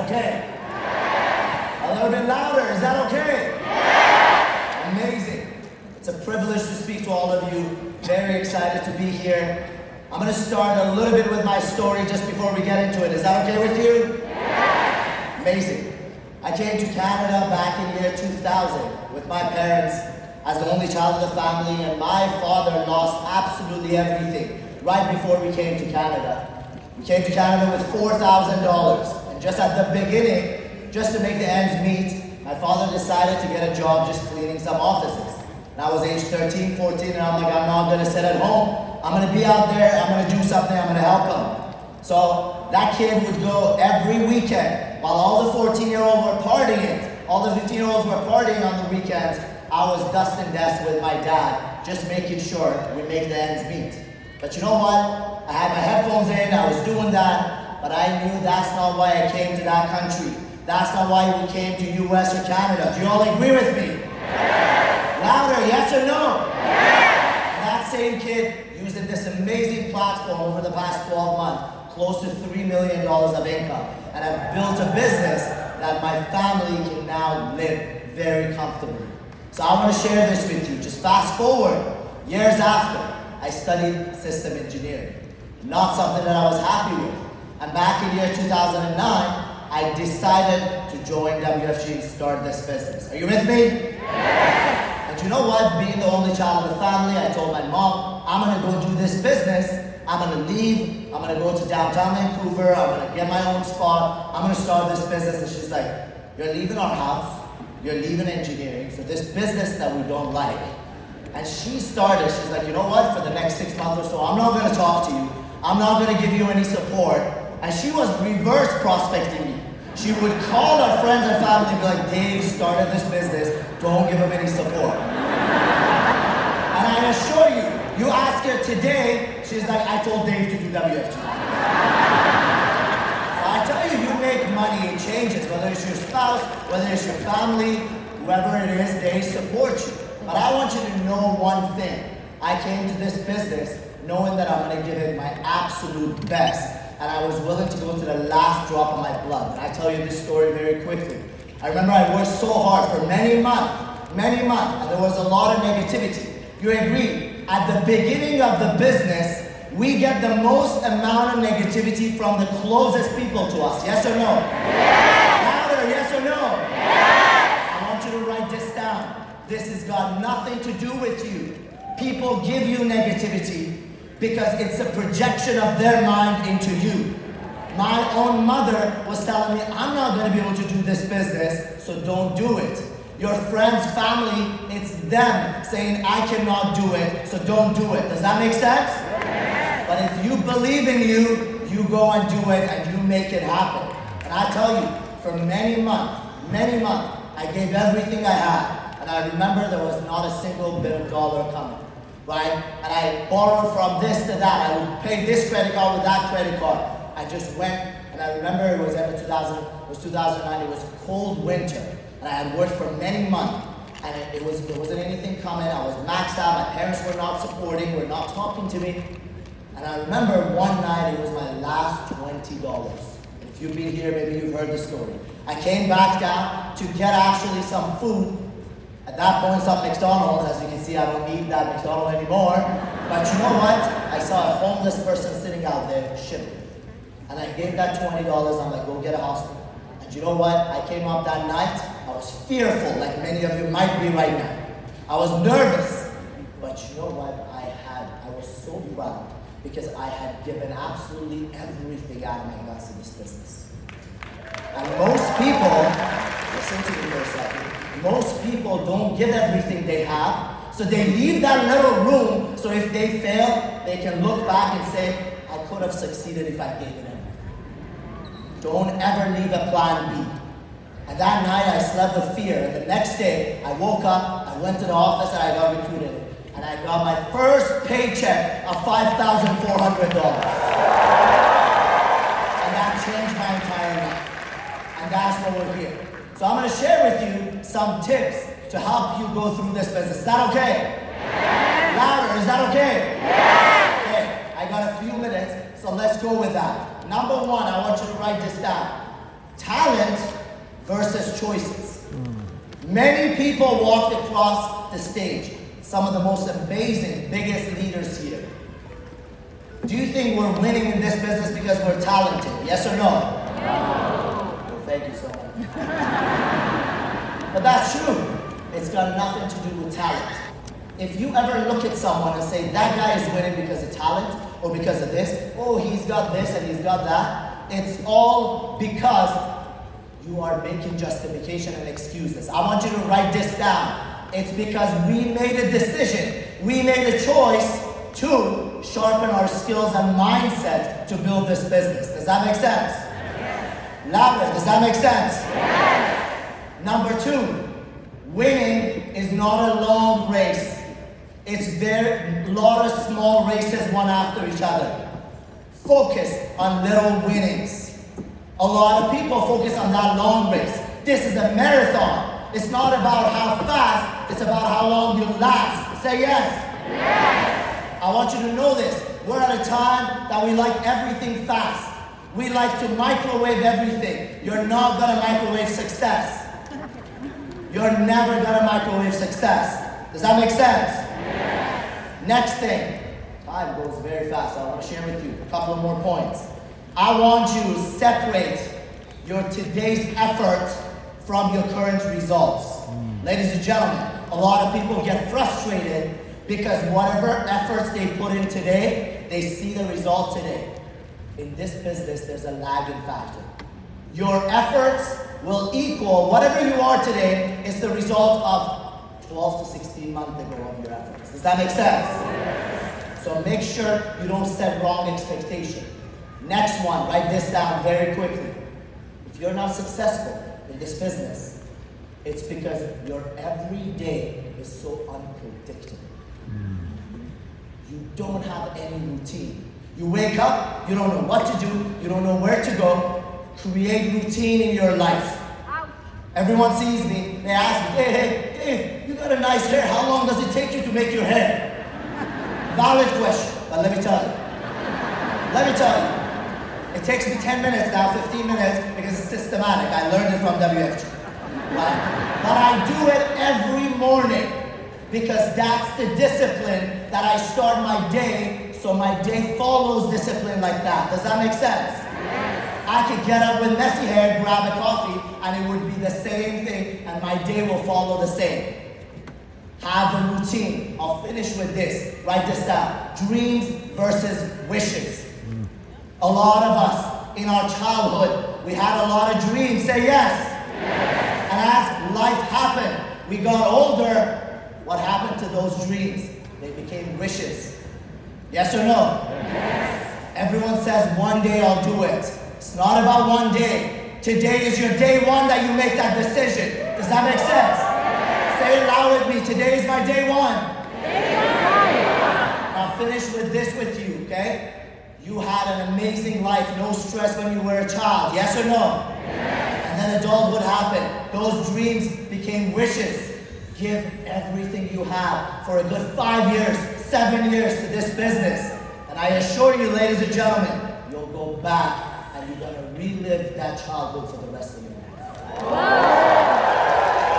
okay? A little bit louder, is that okay? Amazing. It's a privilege to speak to all of you. Very excited to be here. I'm going to start a little bit with my story just before we get into it. Is that okay with you? Amazing. I came to Canada back in year 2000 with my parents as the only child of the family, and my father lost absolutely everything right before we came to Canada. We came to Canada with $4,000, and just at the beginning, just to make the ends meet, my father decided to get a job just cleaning some offices. And I was age 13, 14, and I'm like, I'm not gonna sit at home. I'm gonna be out there, I'm gonna do something, I'm gonna help him. So that kid would go every weekend, while all the 14-year-olds were partying, all the 15-year-olds were partying on the weekends. I was dusting desks with my dad, just making sure we make the ends meet. But you know what? I had my headphones in, I was doing that, but I knew that's not why I came to that country. That's not why we came to US or Canada. Do you all agree with me? Yes. Louder, yes or no? Yes. That same kid using this amazing platform over the past 12 months, close to $3 million of income. And I've built a business that my family can now live very comfortably. So I want to share this with you. Just fast forward, years after, I studied system engineering. Not something that I was happy with. And back in year 2009, I decided to join WFG and start this business. Are you with me? Yes. And you know what? Being the only child of the family, I told my mom, I'm going to go do this business. I'm going to leave. I'm going to go to downtown Vancouver. I'm going to get my own spot. I'm going to start this business. And she's like, you're leaving our house. You're leaving engineering for this business that we don't like. And she started, she's like, you know what, for the next 6 months or so, I'm not going to talk to you. I'm not going to give you any support. And she was reverse prospecting me. She would call our friends and family and be like, Dave started this business, don't give him any support. And I assure you, you ask her today, she's like, I told Dave to do WFG. I tell you, you make money, it changes, whether it's your spouse, whether it's your family, whoever it is, they support you. But I want you to know one thing. I came to this business knowing that I'm going to give it my absolute best. And I was willing to go to the last drop of my blood. And I tell you this story very quickly. I remember I worked so hard for many months, and there was a lot of negativity. You agree? At the beginning of the business, we get the most amount of negativity from the closest people to us. Yes or no? Yes. Louder, yes or no? Yes. I want you to write this down. This has got nothing to do with you. People give you negativity because it's a projection of their mind into you. My own mother was telling me, I'm not going to be able to do this business, so don't do it. Your friends, family, it's them saying, I cannot do it, so don't do it. Does that make sense? Yes. But if you believe in you, you go and do it and you make it happen. And I tell you, for many months, I gave everything I had. And I remember there was not a single bit of dollar coming, right? And I borrowed from this to that. I would pay this credit card with that credit card. I just went, and I remember it was 2009, it was a cold winter. And I had worked for many months, and there wasn't anything coming. I was maxed out, my parents were not supporting, were not talking to me. And I remember one night, it was my last $20. If you've been here, maybe you've heard the story. I came back down to get actually some food. At that point, some McDonald's. As you can see, I don't need that McDonald's anymore. But you know what? I saw a homeless person sitting out there shivering. And I gave that $20. I'm like, go get a hospital. And you know what? I came up that night. I was fearful, like many of you might be right now. I was nervous. But you know what? I was so proud because I had given absolutely everything out of my guts in this business. And most people, listen to me for a second, most people don't give everything they have, so they leave that little room, so if they fail, they can look back and say, I could have succeeded if I gave it everything. Don't ever leave a plan B. And that night I slept with fear, and the next day I woke up, I went to the office and I got recruited. And I got my first paycheck of $5,400. And that changed my entire life. And that's why we're here. So I'm going to share with you some tips to help you go through this business. Is that okay? Yes. Louder, is that okay? Yes. Okay, I got a few minutes, so let's go with that. Number one, I want you to write this down. Talent versus choices. Many people walked across the stage. Some of the most amazing, biggest leaders here. Do you think we're winning in this business because we're talented? Yes or no? No. Well, thank you so much. But that's true. It's got nothing to do with talent. If you ever look at someone and say, that guy is winning because of talent, or because of this, oh, he's got this and he's got that, it's all because you are making justification and excuses. I want you to write this down. It's because we made a decision. We made a choice to sharpen our skills and mindset to build this business. Does that make sense? Yes. Louder, does that make sense? Yes. Number 2, winning is not a long race. It's a lot of small races, one after each other. Focus on little winnings. A lot of people focus on that long race. This is a marathon. It's not about how fast, it's about how long you last. Say yes. Yes. I want you to know this. We're at a time that we like everything fast. We like to microwave everything. You're not gonna microwave success. You're never gonna microwave success. Does that make sense? Yes. Next thing. Time goes very fast. I want to share with you a couple of more points. I want you to separate your today's effort from your current results. Ladies and gentlemen, a lot of people get frustrated because whatever efforts they put in today, they see the result today. In this business, there's a lagging factor. Your efforts will equal whatever you are today is the result of 12 to 16 months ago of your efforts. Does that make sense? Yes. So make sure you don't set wrong expectation. Next one, write this down very quickly. If you're not successful in this business, it's because your every day is so unpredictable. You don't have any routine. You wake up, you don't know what to do, you don't know where to go. Create routine in your life. Everyone sees me, they ask me, hey, Dave, you got a nice hair. How long does it take you to make your hair? Valid question, but let me tell you. It takes me 10 minutes now, 15 minutes, because it's systematic. I learned it from WFG. Right? But I do it every morning because that's the discipline that I start my day, so my day follows discipline like that. Does that make sense? Yes. I could get up with messy hair, grab a coffee, and it would be the same thing, and my day will follow the same. Have a routine. I'll finish with this. Write this down. Dreams versus wishes. A lot of us, in our childhood, we had a lot of dreams. Say yes. Yes. And as life happened, we got older, what happened to those dreams? They became wishes. Yes or no? Yes. Everyone says, one day I'll do it. It's not about one day. Today is your day one that you make that decision. Does that make sense? Yes. Say it loud with me. Today is my day one. I'll finish with this with you, okay? You had an amazing life, no stress when you were a child, yes or no? Yes. And then adulthood happened. Those dreams became wishes. Give everything you have for a good 5 years, 7 years to this business. And I assure you, ladies and gentlemen, you'll go back and you're gonna relive that childhood for the rest of your life. Whoa.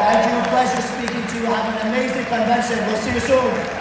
Thank you, pleasure speaking to you. Have an amazing convention. We'll see you soon.